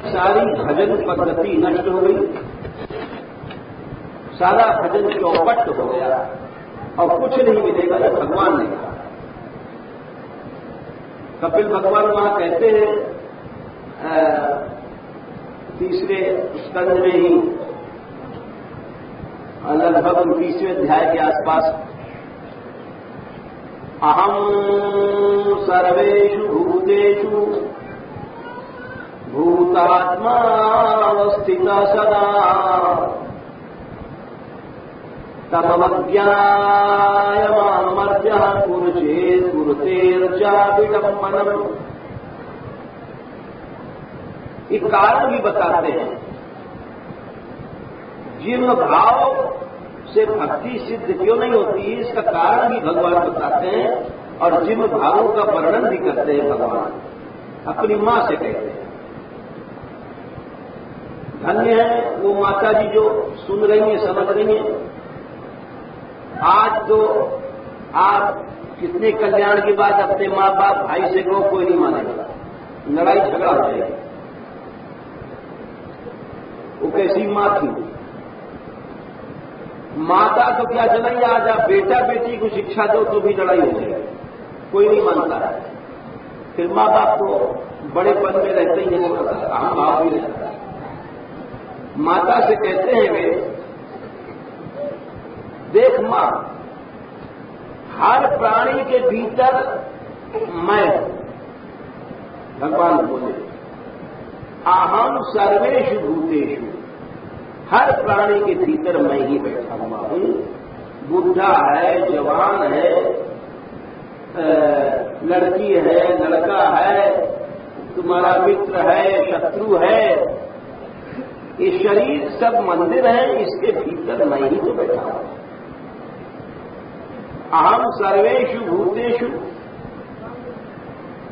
सारी भजन पद्धति नष्ट हो गई, सारा भजन चौपट हो गया और कुछ नहीं मिलेगा। ये भगवान ने कहा। कपिल भगवान वहां कहते हैं तीसरे स्कंद में ही लगभग 29वें अध्याय के आसपास, अहम सर्वेषु भूतेषु भूतात्मावस्थितः सदा तमवज्ञाय मामर्त्यः कुरुतेर्चाविडम्बनम्। एक कारण भी बताते हैं, जिन भाव से भक्ति सिद्ध क्यों नहीं होती, इसका कारण भी भगवान बताते हैं और जिन भावों का वर्णन भी करते हैं भगवान अपनी मां से कहते हैं। धन्य है वो माता जी जो सुन रही हैं, समझ रही हैं। आज तो आप कितने कल्याण की बात अपने माँ बाप भाई से कहो, कोई नहीं मानेगा, लड़ाई झगड़ा हो जाएगी। वो कैसी माँ थी, माता तो क्या चलाई, आज आप बेटा बेटी को शिक्षा दो तो भी लड़ाई हो जाएगी, कोई नहीं मानता है। फिर माँ बाप तो बड़े पद में रहते ही हैं, हम भाव भी रहता है। माता से कहते हैं वे, देख मां, हर प्राणी के भीतर मैं, भगवान बोले अहम सर्वेषु भूतेषु, हर प्राणी के भीतर मैं ही बैठा हुआ हूं। बुढ़ा है, जवान है, लड़की है, लड़का है, तुम्हारा मित्र है, शत्रु है, ये शरीर सब मंदिर है, इसके भीतर मैं ही तो बैठा हूं। अहम सर्वेषु भूतेषु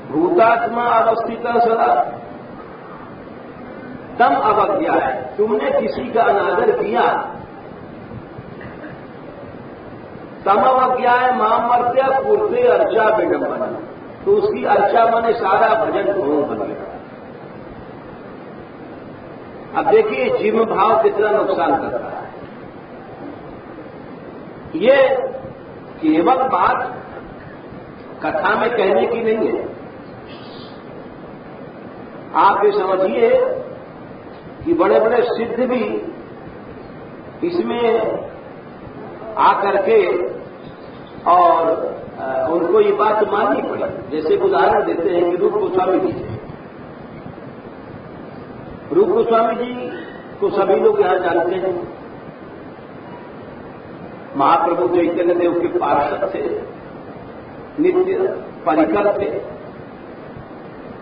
भूतात्मा अवस्थितः सदा तम अवज्ञा है। तुमने किसी का अनादर किया, तम अवज्ञा है मामर्त्या पूर्ते अर्चा विडंबना, तो उसकी अर्चा माने सारा भजन ढोंग बन गया। अब देखिए जीव भाव कितना नुकसान करता है। ये केवल बात कथा में कहने की नहीं है। आप ये समझिए कि बड़े बड़े सिद्ध भी इसमें आकर के और उनको ये बात माननी पड़ी। जैसे उदाहरण देते हैं कि रूप गोस्वामी जी, रूप गोस्वामी जी को सभी लोग यहां जानते हैं, महाप्रभु चैतन्य देव के पार्षद थे, नित्य परिकर थे।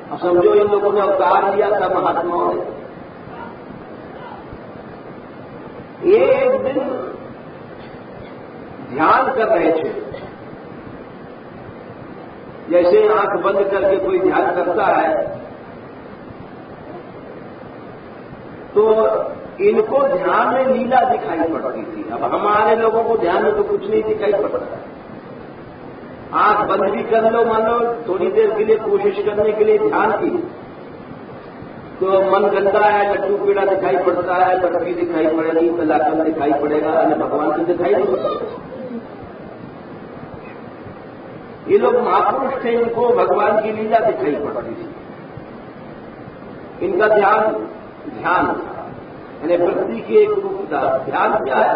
अब समझो इन लोगों ने अवतार लिया था महात्माओं ने। एक दिन ध्यान कर रहे थे, जैसे आंख बंद करके कोई ध्यान करता है, तो इनको ध्यान में लीला दिखाई पड़ती थी। अब हमारे लोगों को ध्यान में तो कुछ नहीं दिखाई पड़ता। आंख बंद भी कर लो, मान लो थोड़ी देर के लिए कोशिश करने के लिए ध्यान की, तो मन गंदा है, लड्डू पीड़ा दिखाई पड़ता है, लड़की दिखाई पड़ेगी, कलाकंद दिखाई पड़ेगा, भगवान से दिखाई नहीं पड़ता। ये लोग महापुरुष थे, इनको भगवान की लीला दिखाई पड़ती थी। इनका ध्यान ध्यान था, यानी वृत्ति की एक रूपता। ध्यान क्या है?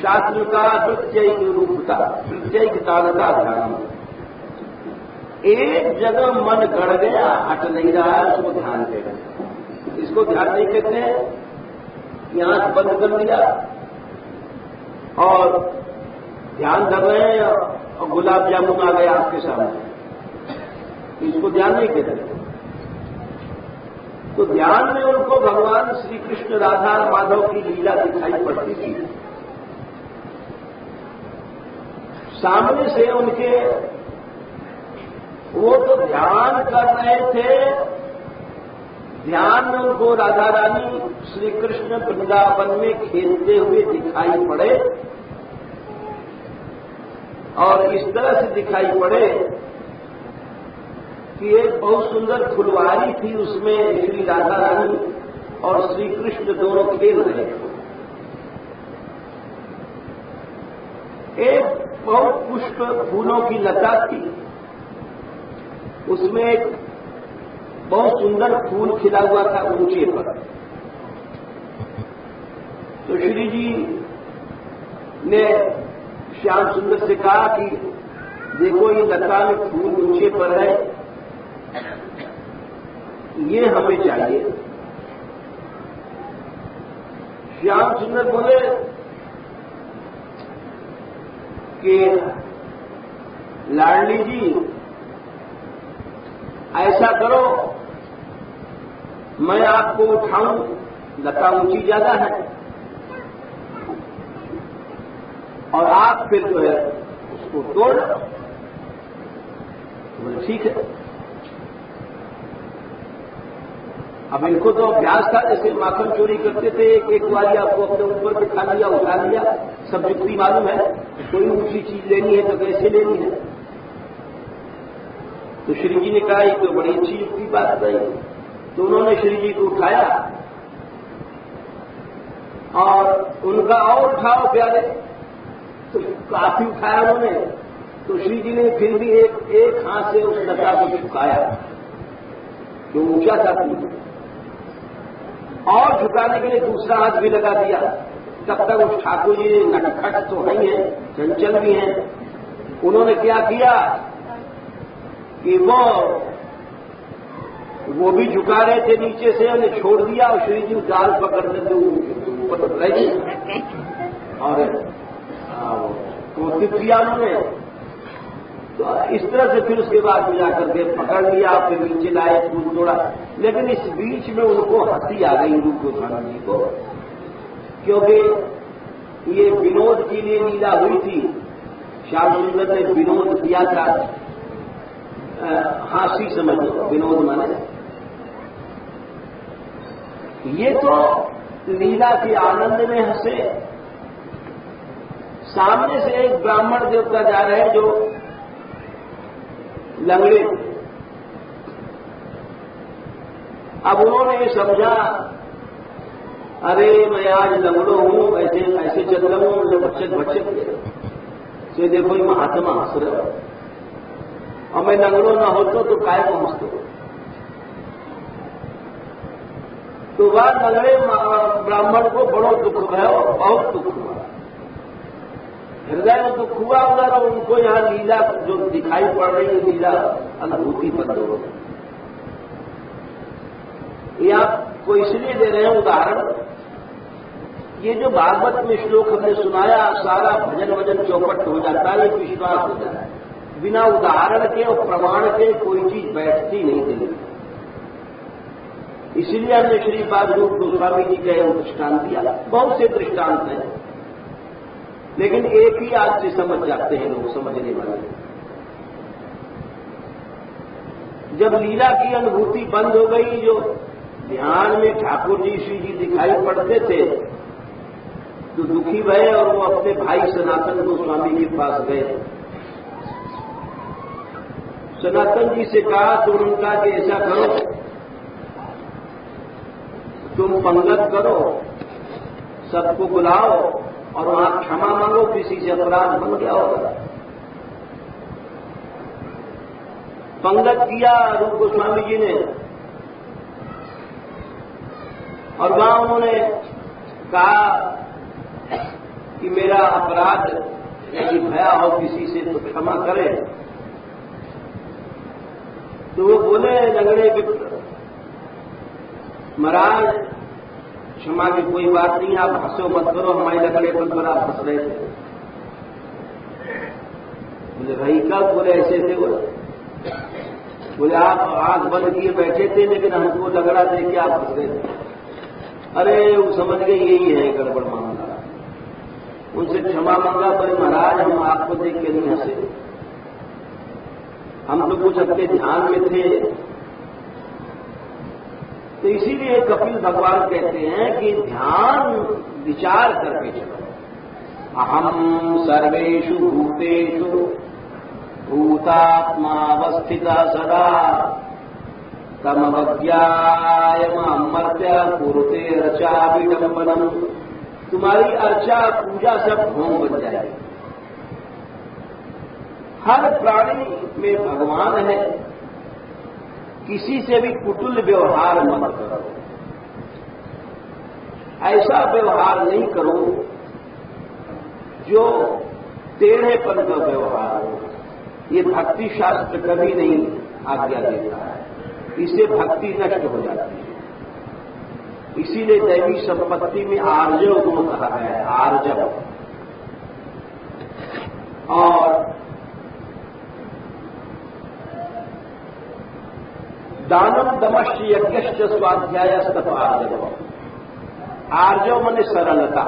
शास्त्र का प्रत्यय की रूपता, प्रत्यय की तानता ध्यान। एक जगह मन गड़ गया, हट नहीं रहा है, उसको ध्यान देना। इसको ध्यान नहीं कहते हैं। आंख बंद कर लिया और ध्यान कर रहे हैं और गुलाब जामुन आ गया आपके सामने, इसको ध्यान नहीं कहते। तो ध्यान में उनको भगवान श्री कृष्ण राधा माधव की लीला दिखाई पड़ती थी। सामने से उनके वो तो ध्यान कर रहे थे, ध्यान में उनको राधा रानी श्री कृष्ण वृंदावन में खेलते हुए दिखाई पड़े और इस तरह से दिखाई पड़े कि एक बहुत सुंदर फुलवारी थी, उसमें श्री राधा रानी और श्री कृष्ण दोनों खेल रहे थे। एक बहुत पुष्प फूलों की लता थी, उसमें एक बहुत सुंदर फूल खिला हुआ था ऊंचे पर। तो श्री जी ने श्याम सुंदर से कहा कि देखो ये लता में फूल ऊंचे पर है, ये हमें चाहिए। श्याम सुंदर बोले कि लाडली जी ऐसा करो, मैं आपको उठाऊं, लता ऊंची ज्यादा है, और आप फिर जो है उसको तोड़। बोले ठीक है। अब इनको तो अभ्यास था, जैसे माखन चोरी करते थे, एक एक वाली आपको अपने ऊपर बिठा लिया, उठा लिया, सब युक्ति मालूम है। कोई ऊंची चीज लेनी है तो कैसे लेनी है। तो श्री जी ने कहा ये तो बड़ी अच्छी युक्ति बात बताई। तो उन्होंने श्री जी को उठाया और उनका और उठाओ प्यारे, तो काफी उठाया उन्होंने। तो श्री जी ने फिर भी एक हाथ से उस लता को झुकाया जो ऊंचा था, और झुकाने के लिए दूसरा हाथ भी लगा दिया। तब तक उस ठाकुर जी नटखट तो नहीं है, चंचल भी हैं। उन्होंने क्या किया कि वो भी झुका रहे थे नीचे से, उन्हें छोड़ दिया और श्री जी डाल पकड़ने से ऊपर रही और कोशिश किया उन्होंने। तो इस तरह से फिर उसके बाद मिला करके पकड़ लिया, फिर नीचे लाए, फूल तोड़ा। लेकिन इस बीच में उनको हंसी आ गई रूप गोस्वामी जी को, क्योंकि ये विनोद के लिए लीला हुई थी। श्याम सुंदर ने विनोद किया था, हासी समझ लो, विनोद माने। ये तो लीला के आनंद में हंसे। सामने से एक ब्राह्मण देवता जा रहे हैं जो लंगड़े। अब उन्होंने ये समझा, अरे मैं आज लंगड़ो हूं, ऐसे चल रहा हूं, मुझे बच्चक से देखो ये महात्मा हंस रहे हो, और मैं लंगड़ो ना होता तो काय को हंसते हो। तो वह लंगड़े ब्राह्मण को बड़ो दुख है, बहुत दुख हुआ, हृदय में दुख हुआ उधर। उनको यहां लीला जो दिखाई पड़ रही है, लीला अनुभूति बंद हो गई। ये आपको इसलिए दे रहे हैं उदाहरण, ये जो भागवत में श्लोक हमने सुनाया, सारा भजन वजन चौपट हो जाता है, ये विश्वास हो जाता है। बिना उदाहरण के और प्रमाण के कोई चीज बैठती नहीं थी। इसीलिए हमने श्रीपाद रूप गोस्वामी जी का दृष्टांत दिया। बहुत से दृष्टांत हैं, लेकिन एक ही आज से समझ जाते हैं लोग, समझने वाले। जब लीला की अनुभूति बंद हो गई, जो ध्यान में ठाकुर जी श्री जी दिखाई पड़ते थे, तो दुखी भये और वो अपने भाई सनातन गोस्वामी के पास गए। सनातन जी से कहा तो उनका कि ऐसा करो, तुम पंगत करो, सबको बुलाओ और वहां क्षमा मांगो, किसी से अपराध बन गया होगा। पंगत किया रूप गोस्वामी जी ने, और वहां उन्होंने कहा कि मेरा अपराध यदि भया हो किसी से तो क्षमा करें। तो वो बोले लंगड़े विप्र, महाराज क्षमा की कोई बात नहीं, आप हंसो मत करो, हमारे लंगड़ेपन पर आप हंस रहे थे। बोले भाई कब? बोले ऐसे थे। बोले आप आंख बंद किए बैठे थे, लेकिन हमको लंगड़ा देख के आप हंस रहे थे। अरे वो समझ गए यही है गड़बड़ मामला। उनसे क्षमा मांगा, पर महाराज हम आपको देख के नहीं हंसे, हम तो कुछ अपने ध्यान में थे। तो इसीलिए कपिल भगवान कहते हैं कि ध्यान विचार करके चलो। अहम सर्वेषु भूतेषु भूतात्मावस्थिता सदा तमवज्ञायमर्त्य कुरुते अर्चा विडंबनम। तुम्हारी अर्चा पूजा सब ढोंग बन जाएगी। हर प्राणी में भगवान है, किसी से भी कुटिल व्यवहार मत करो। ऐसा व्यवहार नहीं करो जो टेढ़ेपन का व्यवहार हो। ये भक्ति शास्त्र कभी नहीं आज्ञा देता है, इससे भक्ति नष्ट हो जाती है। इसीलिए दैवी संपत्ति में आर्जव गुण कहा गया है, आर्जव। और दानम दमश्च यज्ञश्च स्वाध्यायस्तप आर्जव। आर्जव माने सरलता,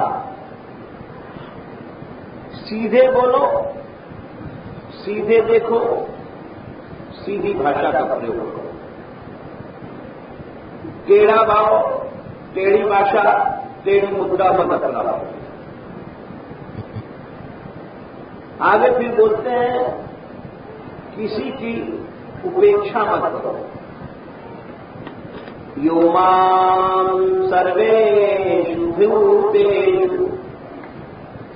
सीधे बोलो, सीधे देखो, सीधी भाषा का प्रयोग करो। टेढ़ा भाव, टेढ़ी भाषा, टेढ़ी मुद्रा मत अपनाओ। आगे फिर बोलते हैं किसी की उपेक्षा मत करो। यो मां सर्वेषु भूतेषु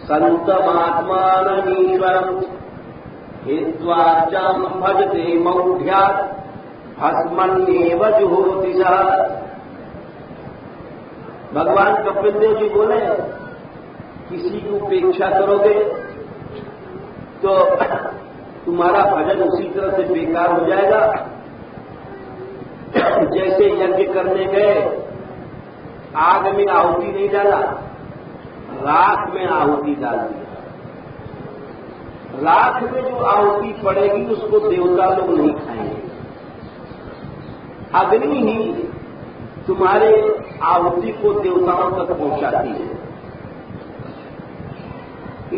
सन्तमात्मानमीश्वरम् हित्वा च भजते मौढ्यात् भस्मन्येव जुहोति सः। भगवान कपिल देव जी बोले किसी की उपेक्षा करोगे तो तुम्हारा भजन उसी तरह से बेकार हो जाएगा जैसे यज्ञ करने गए, आग में आहुति नहीं डाला, राख में आहुति डाल दिया। राख में जो आहुति पड़ेगी उसको देवता लोग नहीं खाएंगे। अग्नि ही तुम्हारे आहुति को देवताओं तक पहुंचाती है।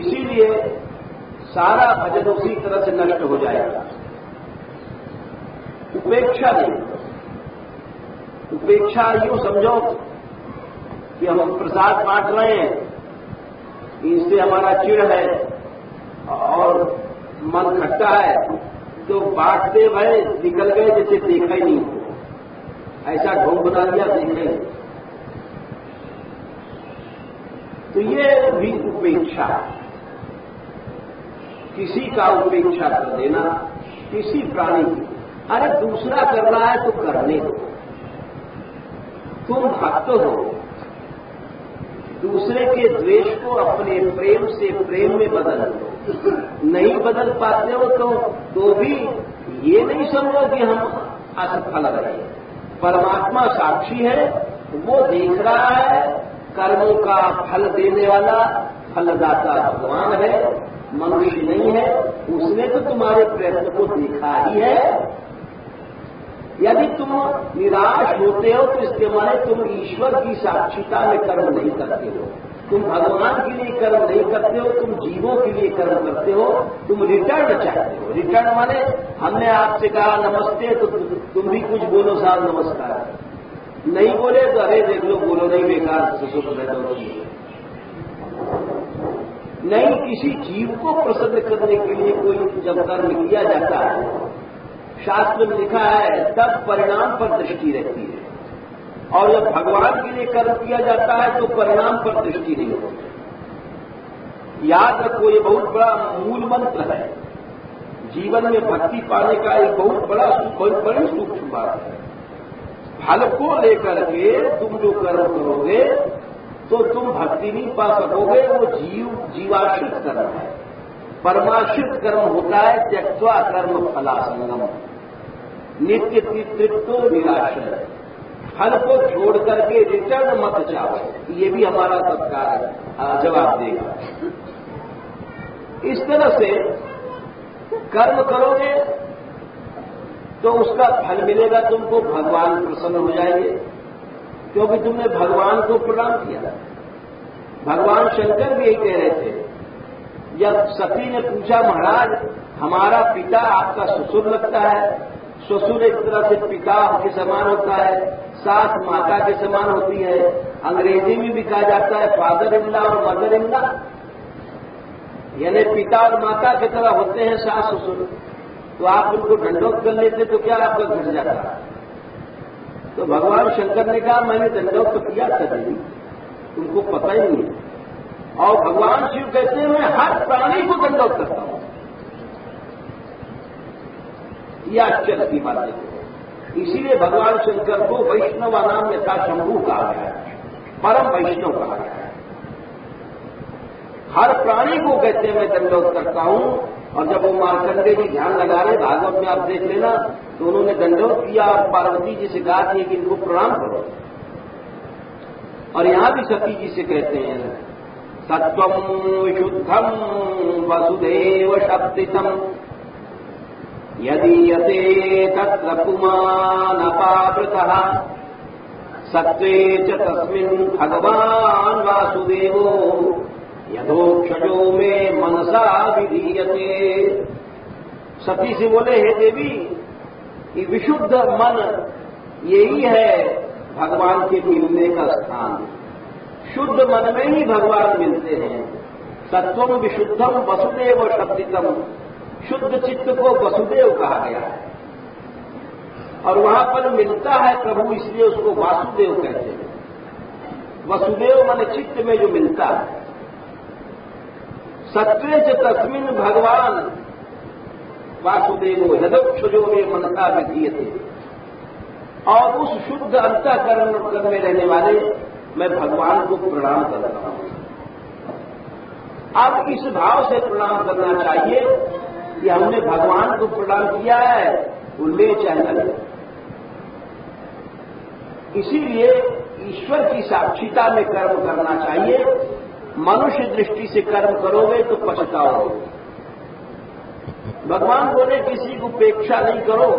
इसीलिए सारा भजन उसी तरह से नष्ट हो जाएगा। उपेक्षा नहीं, उपेक्षा यूं समझो कि हम प्रसाद बांट रहे हैं, इससे हमारा चिढ़ है और मन खट्टा है, तो बांटते भय निकल गए जैसे देखा ही नहीं हो। ऐसा ढोंग बना दिया, देखे। तो ये भी उपेक्षा, किसी का उपेक्षा कर देना, किसी प्राणी की। अरे दूसरा कर रहा है तो करने दो। तुम भक्त हो, दूसरे के द्वेष को अपने प्रेम से प्रेम में बदल दो। नहीं बदल पाते हो तो भी ये नहीं समझो कि हम असफल रहे। परमात्मा साक्षी है, वो देख रहा है, कर्मों का फल देने वाला फलदाता भगवान है, मनुष्य नहीं है। उसने तो तुम्हारे प्रयत्न को देखा ही है। यदि तुम निराश होते हो तो इसके माने तुम ईश्वर की साक्षिता में कर्म नहीं करते हो, तुम भगवान के लिए कर्म नहीं करते हो, तुम जीवों के लिए कर्म करते हो, तुम रिटर्न चाहते हो। रिटर्न माने हमने आपसे कहा नमस्ते तो तुम भी कुछ बोलो साहब नमस्कार। नहीं बोले तो अरे देख लो, बोलो नहीं, बेकार सुसुख नहीं। किसी जीव को प्रसन्न करने के लिए कोई जब कर्म किया जाता है, शास्त्र में लिखा है तब परिणाम पर दृष्टि रहती है, और जब भगवान के लिए कर्म किया जाता है तो परिणाम पर दृष्टि नहीं होती। याद रखो, ये बहुत बड़ा मूल मंत्र है। जीवन में भक्ति पाने का एक बहुत बड़ी सूक्ष्म बात है। फल को लेकर के तुम जो कर्म करोगे तो तुम भक्ति नहीं पा सकोगे। वो जीवाश्रित कर्म है। परमाश्रित कर्म होता है त्यक्त्वा कर्म फलासंगम, नित्य तृप्तो निराश्रय। फल को छोड़ करके रिटर्न मत चाहो, ये भी हमारा सत्कार जवाब देगा। इस तरह से कर्म करोगे तो उसका फल मिलेगा तुमको, भगवान प्रसन्न हो जाएंगे क्योंकि तुमने भगवान को प्रणाम किया। भगवान शंकर भी यही कह रहे थे। जब सती ने पूछा महाराज हमारा पिता आपका ससुर लगता है, ससुर एक तरह से पिता के समान होता है, सास माता के समान होती है। अंग्रेजी में भी कहा जाता है फादर इन लॉ और मदर इन लॉ, यानी पिता और माता की तरह होते हैं सास ससुर। तो आप उनको दंडोत कर लेते तो क्या आपका घट जाता? तो भगवान शंकर ने कहा मैंने दंडोत तो किया था देवी, तुमको पता ही नहीं है। और भगवान शिव कहते हैं मैं हर प्राणी को दंडोत करता हूं। यह आश्चर्य की बात है। इसीलिए भगवान शंकर को वैष्णव नाम यथा शंभु कहा गया है, परम वैष्णव कहा गया है। हर प्राणी को कहते हैं मैं दंडोत करता हूं। और जब वो मार्कंडे जी ध्यान लगा रहे, भागवत में आप देख लेना, तो उन्होंने दंडोत किया और पार्वती जी से कहा कि इनको प्रणाम करो। और यहां भी सती जी से कहते हैं सत्वम विशुद्धम वसुदेव शक्तितम यदि यते तत्र पुमान अपावृतः सत्वे च तस्मिन् भगवान् वासुदेवो यथोक्षजो में मनसा विधीयते। सती से बोले हे देवी, ये विशुद्ध मन यही है भगवान के मिलने का स्थान। शुद्ध मन में ही भगवान मिलते हैं। सत्वम विशुद्धम वसुदेव शब्दितम, शुद्ध चित्त को वसुदेव कहा गया है। और वहां पर मिलता है प्रभु, इसलिए उसको वासुदेव कहते हैं। वसुदेव माने चित्त में जो मिलता है। सत्वे च तस्मिन् भगवान वासुदेवो यदोक्षजो में मनसा विधीयते। और उस शुद्ध अंतःकरण में रहने वाले मैं भगवान को प्रणाम करता हूं। अब इस भाव से प्रणाम करना चाहिए कि हमने भगवान को प्रणाम किया है, वो ले चाहे न। इसीलिए ईश्वर की साक्षिता में कर्म करना चाहिए। मनुष्य दृष्टि से कर्म करोगे तो पछताओगे। भगवान बोले किसी को उपेक्षा नहीं करो।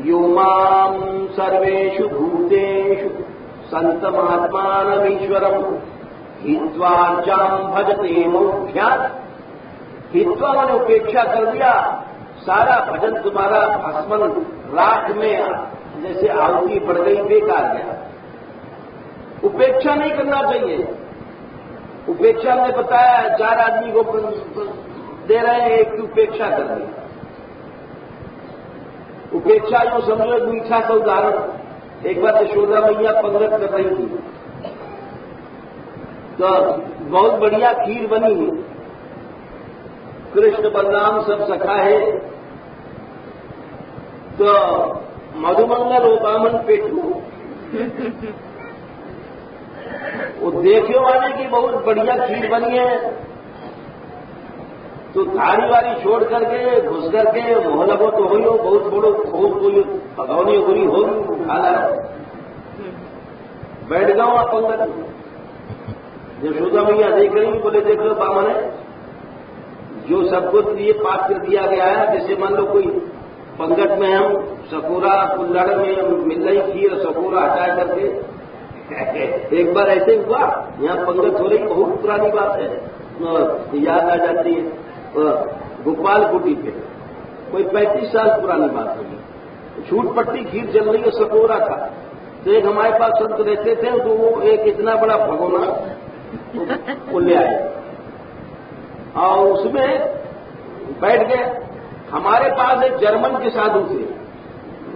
यो माम सर्वेषु भूतेषु संतमात्मानमीश्वरम हित्वा चाम भजते मोक्षात्। हित्वा मैंने उपेक्षा कर दिया, सारा भजन तुम्हारा भस्मन राख में जैसे आहुति पड़ गई, बेकार गया। उपेक्षा नहीं करना चाहिए। उपेक्षा में बताया 4 आदमी को दे रहे हैं, एक की उपेक्षा कर दी। उपेक्षा जो समझो मीठा का उदाहरण। एक बार यशोदा मैया पंगत कर रही थी, तो बहुत बढ़िया खीर बनी। कृष्ण बलराम सब सखा है, तो मधुमंगल बामन पेटू वो देखे वाले की बहुत बढ़िया खीर बनी है, तो थाली वाली छोड़ करके घुस करके मोहलबो तो हो बहुत बड़ो बहुत कोई भगवनी बुरी हो खाना बैठ जाओ आप पंगत। यशोदा मैया देख रही, बोले देख लो बामन है, जो सबको ये पात्र दिया गया है, जैसे मान लो कोई पंगत में हम सकोरा कुल्लड़ में मिल रही खीर, सकोरा हटा करके एक बार ऐसे हुआ, यहाँ पंगत हो रही, बहुत पुरानी बात है, याद आ जाती है। गोपाल कुटी पे कोई 35 साल पुरानी बात होगी, छूट पट्टी खीर चल रही है, सकोरा था। तो एक हमारे पास संत रहते थे, तो वो एक इतना बड़ा भगोना वो ले आए और उसमें बैठ गए। हमारे पास एक जर्मन के साधु थे,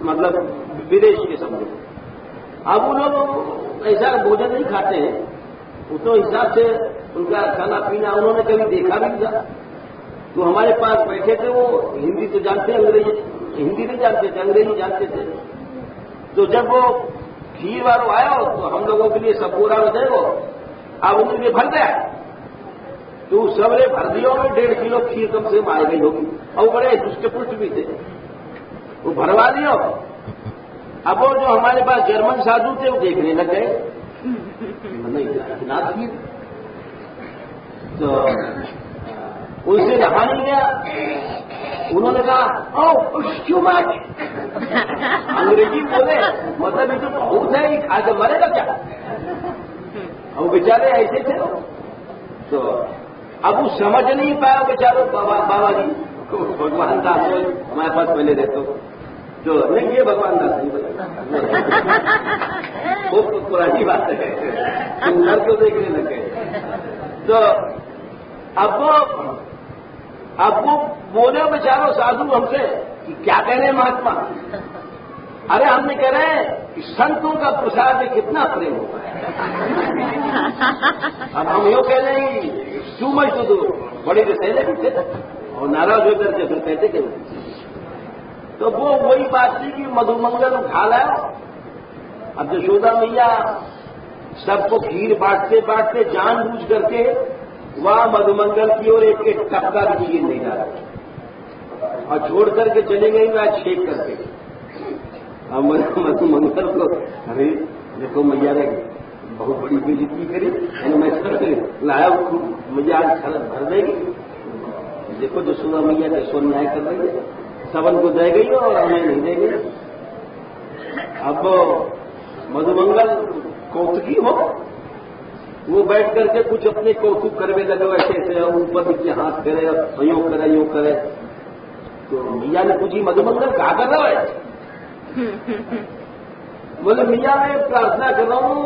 मतलब विदेश के समझो। अब वो लोग ऐसा भोजन नहीं खाते हैं, वो तो हिसाब से उनका खाना पीना उन्होंने कभी देखा भी नहीं था। तो हमारे पास बैठे थे, वो हिंदी तो जानते, अंग्रेजी हिंदी नहीं जानते थे, अंग्रेजी जानते थे। तो जब वो खीर वालों आया तो हम लोगों के लिए सपोरा में दे, वो अब उनके लिए भर गया, तो सबने भर दिया में 1.5 किलो खीर कम से कम आ गई होगी। और बड़े दुष्ट पुष्ट भी थे, वो भरवा दिया। अब वो जो हमारे पास जर्मन साधु थे, वो देखने लग गए, नहीं इतना खीर, तो उनसे रहा नहीं गया। उन्होंने कहा ओह क्यों मच, अंग्रेजी बोले, मतलब ये तो बहुत है, खा के मरेगा क्या। अब बेचारे ऐसे थे, तो अब वो समझ नहीं पाया बेचारों बाबा जी भगवान दास हमारे पास पहले रहते हो, जो नहीं ये भगवान दास नहीं वो पुरानी बात है, घर को देखने लगे। तो अब वो बोले बेचारो साधु हमसे कि क्या कह रहे हैं महात्मा। अरे हमने कह रहे हैं कि संतों का प्रसाद में कितना प्रेम होता है। अब हम यो कह रहे हैं सुमय तो बड़े रसैले भी थे और नाराज होकर के फिर कहते कि तो वो वही बात थी कि मधुमंगल उठा लाया। अब यशोदा मैया सबको खीर बांटते बांटते जानबूझ करके वहां मधुमंगल की ओर एक एक टपका भी खीर नहीं डाला और छोड़ करके चले गई वह छेक करके। अब मधुमंगल को अरे देखो मैया ने बहुत बड़ी बेइज्जती करी, मैं लाया मुझे आज खरत भर देगी। देखो यशोदा मैया कैसो न्याय कर रही है, सबन को दे गई और हमें नहीं दे गई। अब मधुमंगल कौतुकी हो, वो बैठ करके कुछ अपने कौतुक करने लगे ऐसे ऐसे ऊपर नीचे हाथ करे और यूं करे यूं करे। तो मैया ने पूछी मधुमंगल क्या कर रहा है? बोले मैया मैं प्रार्थना कर रहा हूं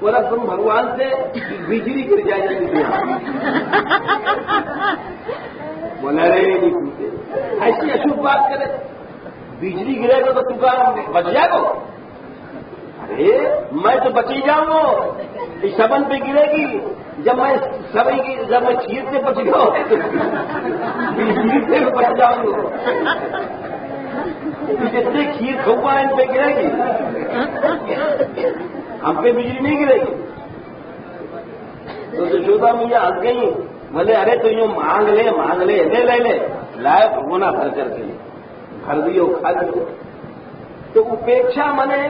बोला तुम भगवान से बिजली गिर जाए जल्दी। बोला रे नहीं पूछे ऐसी अशुभ बात करे, बिजली गिरेगा तो तुमका बच जाएगा। अरे मैं तो बची जाऊंगा, इस सबन पे गिरेगी। जब मैं खीर से बच गया बिजली से बच जाऊंगा। जितने खीर खौआ इन पे गिरेगी, हम पे बिजली नहीं गिरेगी। तो यशोदा मैया हंस गई, बोले अरे तो यूं मांग ले ले लाए भगोना भर करके भर दियो खा लियो। तो उपेक्षा मने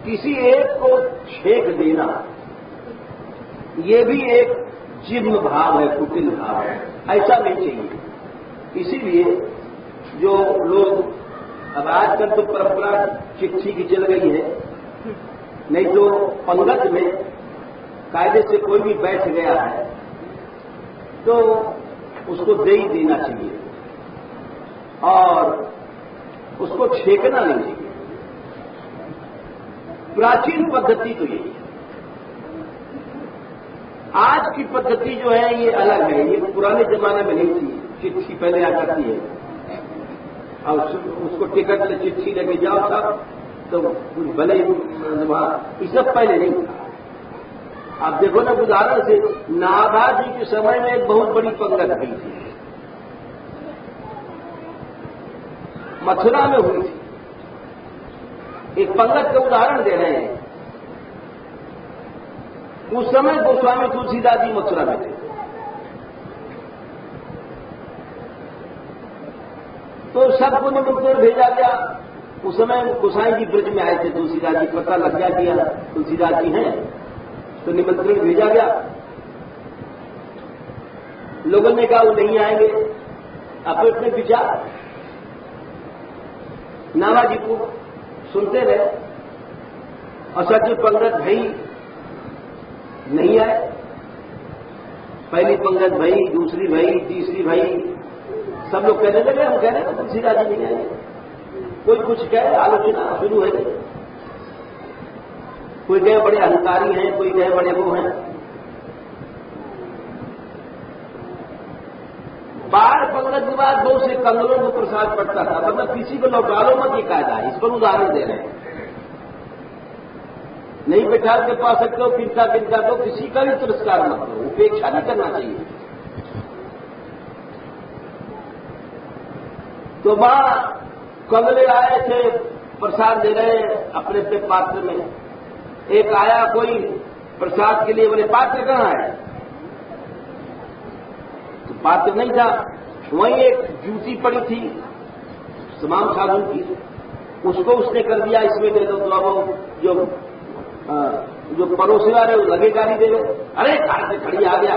किसी एक को छेक देना, ये भी एक जिम्न भाव है, कुटिल भाव है, ऐसा नहीं चाहिए। इसीलिए जो लोग अब आजकल तो परंपरा चिट्ठी की चल गई है, नहीं तो पंगत में कायदे से कोई भी बैठ गया है तो उसको दे ही देना चाहिए और उसको छेकना नहीं चाहिए। प्राचीन पद्धति तो यही है। आज की पद्धति जो है ये अलग है, ये पुराने जमाने में नहीं थी। चिट्ठी पहले आ जाती है और उसको टिकट से चिट्ठी लेके जाओ साहब, तो कुछ भले वहां इस सब पहले नहीं था। आप देखो ना उदाहरण से नाभा जी के समय में एक बहुत बड़ी पंगत हुई थी, मथुरा में हुई थी। एक पंगत का उदाहरण दे रहे हैं। उस समय गोस्वामी तुलसीदास जी मथुरा में थे। तो सबको निमंत्रण भेजा गया। उस समय गोसाई जी ब्रज में आए थे, तुलसीदास जी पता लग गया कि तुलसीदास जी हैं, तो निमंत्रण भेजा गया। लोगों ने कहा वो नहीं आएंगे, अपने अपने विचार नाभा जी को सुनते रहे और सच पंगत भई नहीं आए। पहली पंगत भई, दूसरी भई, तीसरी भई, सब लोग कहने लगे हम कह रहे हैं तुलसीदास जी नहीं आएंगे। कोई कुछ कहे, आलोचना शुरू है। कोई कहे बड़े अहंकारी हैं, कोई कहे बड़े वो हैं। बार पंगत के बाद 2 से कंगलों को प्रसाद पड़ता था, मतलब किसी को लौटालो मत, ये कायदा है। इस पर उदाहरण दे रहे हैं। नहीं बैठा के पा सकते हो, किनका तो किसी का भी तिरस्कार मत करो, उपेक्षा नहीं करना चाहिए। तो वहां कंगले आए थे, प्रसाद दे रहे अपने अपने पात्र में। एक आया कोई प्रसाद के लिए, बोले पात्र कहां है? तो पात्र नहीं था। वहीं एक जूती पड़ी थी तमाम साबुन की, उसको उसने कर दिया इसमें दे दो। तो अब जो पड़ोसी वाले वो लगे गाली दे दो, अरे कार से खड़ी आ गया।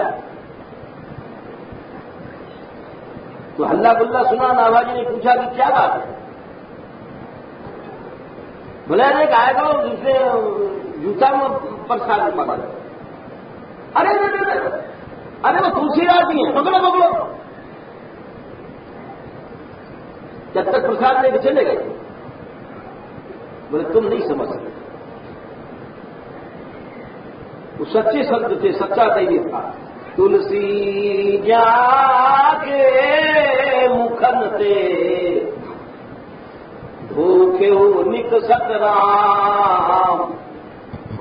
तो हल्ला गुल्ला सुना। नाभा जी ने पूछा कि क्या बात है? बोले अरे गायक दूसरे जूता में प्रसाद पकड़। अरे वो तुलसीदास जी हैं, पकड़ो। जब तक प्रसाद लेके चले गए। बोले तुम नहीं समझ सकते, वो सच्चे शब्द थे, सच्चा दैनिक था। तुलसी जाके सन से भूखे निकसत राम,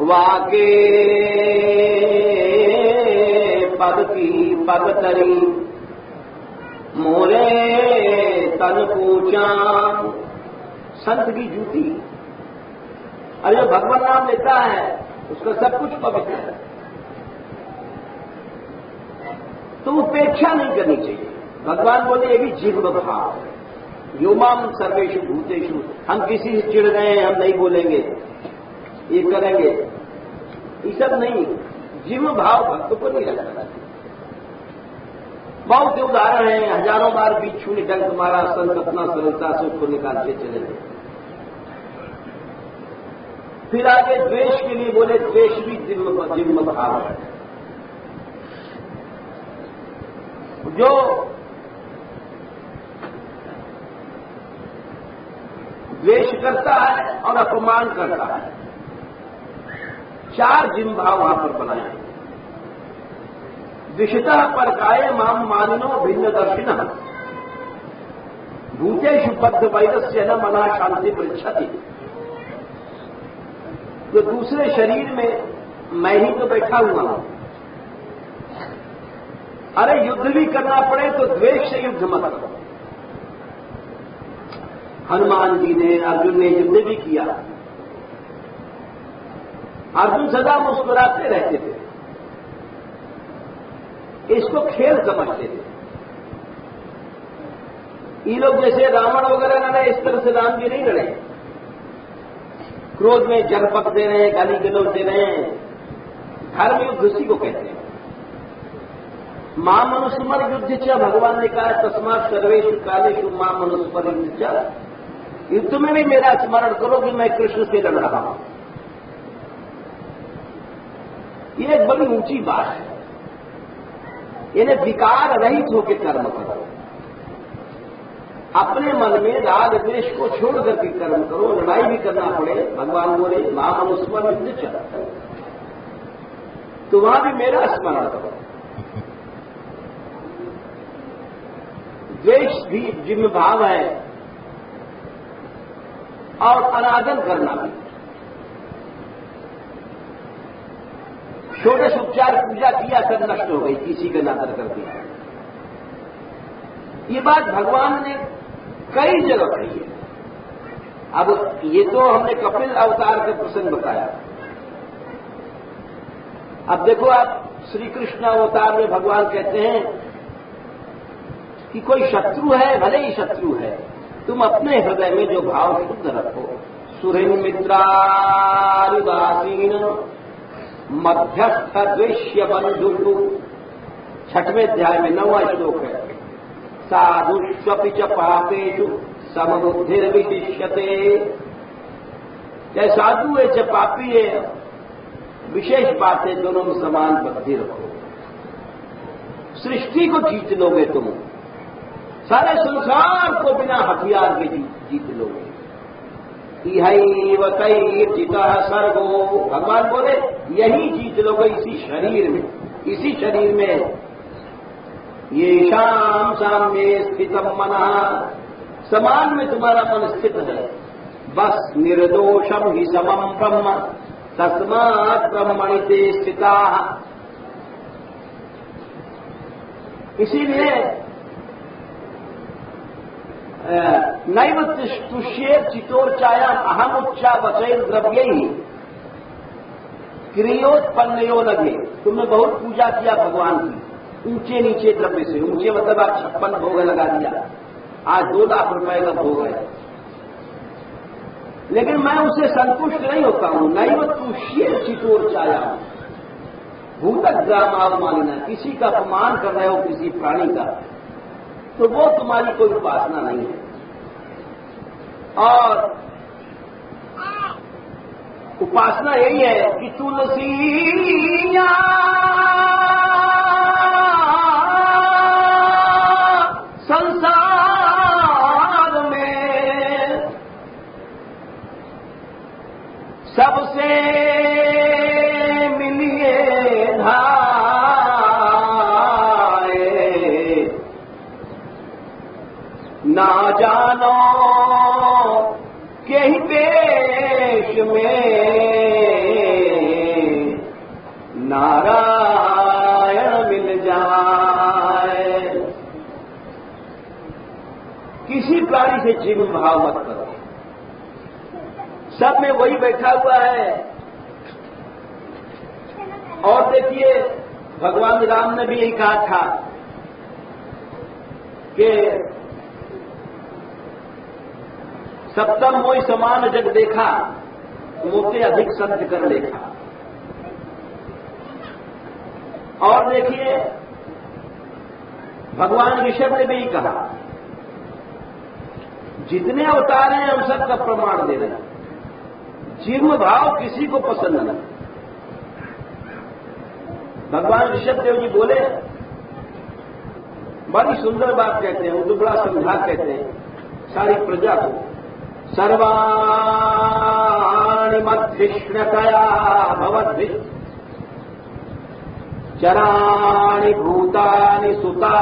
वाके पग की पग तरी, मोरे तन पूछा। संत की जूती, अरे जो भगवान नाम लेता है उसका सब कुछ पवित्र है, तो उपेक्षा नहीं करनी चाहिए। भगवान बोले ये भी जीव भाव है। योमाम सर्वेषु भूतेषु, हम किसी से चिढ़ रहे हैं हम नहीं बोलेंगे, ये करेंगे, ये सब नहीं। जीव भाव भक्त को नहीं रखना। बहुत से उदाहरण हैं, हजारों बार बिच्छू ने डंक मारा, संत अपना सरलता से उसको निकालते चले गए। फिर आगे द्वेष के लिए बोले, द्वेष भी जिम्म भाव है। जो द्वेष करता है और अपमान करता है, चार जिम्म भाव वहां पर बनाए। विषतः परकाय माम मानिनो भिन्न दर्शिन, भूतेषु बद्ध वैरस्य न मना शांति पृच्छति। तो दूसरे शरीर में मैं ही तो बैठा हुआ हूं। अरे युद्ध भी करना पड़े तो द्वेष से युद्ध मत करो। हनुमान जी ने, अर्जुन ने युद्ध भी किया। अर्जुन सदा मुस्कुराते रहते थे, इसको खेल समझते थे। ये लोग जैसे रावण वगैरह लड़े, इस तरह से राम जी नहीं लड़े। क्रोध में जरपक दे रहे हैं, गाली गलौज दे रहे हैं। धर्म युद्ध उसी को कहते हैं। मां मनुस्मर युद्ध च, भगवान ने कहा तस्मात् सर्वेषु कालेषु मां मनुस्मर युद्ध च। युद्ध में भी मेरा स्मरण करो कि मैं कृष्ण से लड़ रहा हूं। ये एक बड़ी ऊंची बात है। इन्हें विकार रहित होकर कर्म करो। अपने मन में राग द्वेष को छोड़ करके कर्म करो। लड़ाई भी करना पड़े, भगवान बोले मां मनुस्मर युद्ध च, तो वहां भी मेरा स्मरण करो। द्वेष भी जिम्म भाव है, और अनादर करना भी। षोडश उपचार पूजा किया, सब नष्ट हो गई, किसी का अनादर कर दिया। ये बात भगवान ने कई जगह कही है। अब ये तो हमने कपिल अवतार का प्रसंग बताया। अब देखो आप, श्री कृष्ण अवतार में भगवान कहते हैं कि कोई शत्रु है, भले ही शत्रु है, तुम अपने हृदय में जो भाव शुद्ध रखो। सुहृन् मित्रारिदासीन मध्यस्थ द्वेष्य बंधुषु, 6वें अध्याय में 9वां श्लोक है। साधुष्वपि च पापेषु समबुद्धिर्विशिष्यते। चाहे साधु है चाहे पापी है, विशेष बात है, दोनों में समान बुद्धि रखो। सृष्टि को जीत लोगे तुम, सारे संसार को बिना हथियार के जीत लोगे। इहैव तैर्जितः सर्गो, भगवान बोले यही जीत लोगे इसी शरीर में। इसी शरीर में येषां साम्ये स्थितं मनः, समान में तुम्हारा मन स्थित है। बस निर्दोषम ही समम ब्रह्म तस्मात् ब्रह्मणि ते स्थिताः। इसीलिए नैव तुष्येत चितोर्चायाम अहम उच्चा वचैर द्रव्यैः क्रियोत्पन्नयो लगे। तुमने बहुत पूजा किया भगवान की, ऊंचे नीचे द्रव्य से। ऊंचे मतलब आप 56 भोग लगा दिया, आज 2 लाख रुपए का भोग है, लेकिन मैं उससे संतुष्ट नहीं होता हूं। नैव तुष्येत चितोर्चायाम, भूतग्रामावमानिना, किसी का अपमान कर रहे हो किसी प्राणी का, तो वो तुम्हारी कोई उपासना नहीं है। और उपासना यही है कि तुलसी संसार में सबसे मिलिए धाए, प्राणी से जीव भाव मत करो। सब में वही बैठा हुआ है। और देखिए भगवान राम ने भी यही कहा था कि सप्तम मोहि समान जग देखा, मोते अधिक सत्य कर लेखा। और देखिए भगवान ऋषभ ने भी यही कहा, जितने अवतार हैं हम सबका प्रमाण दे रहे हैं, जीव भाव किसी को पसंद नहीं। भगवान ऋषभ देव जी बोले, बड़ी सुंदर बात कहते हैं, वो तो बड़ा समझा कहते हैं सारी प्रजा को, सर्वाणि मध्यष्णतया भवद्भि चराणि भूतानि सुता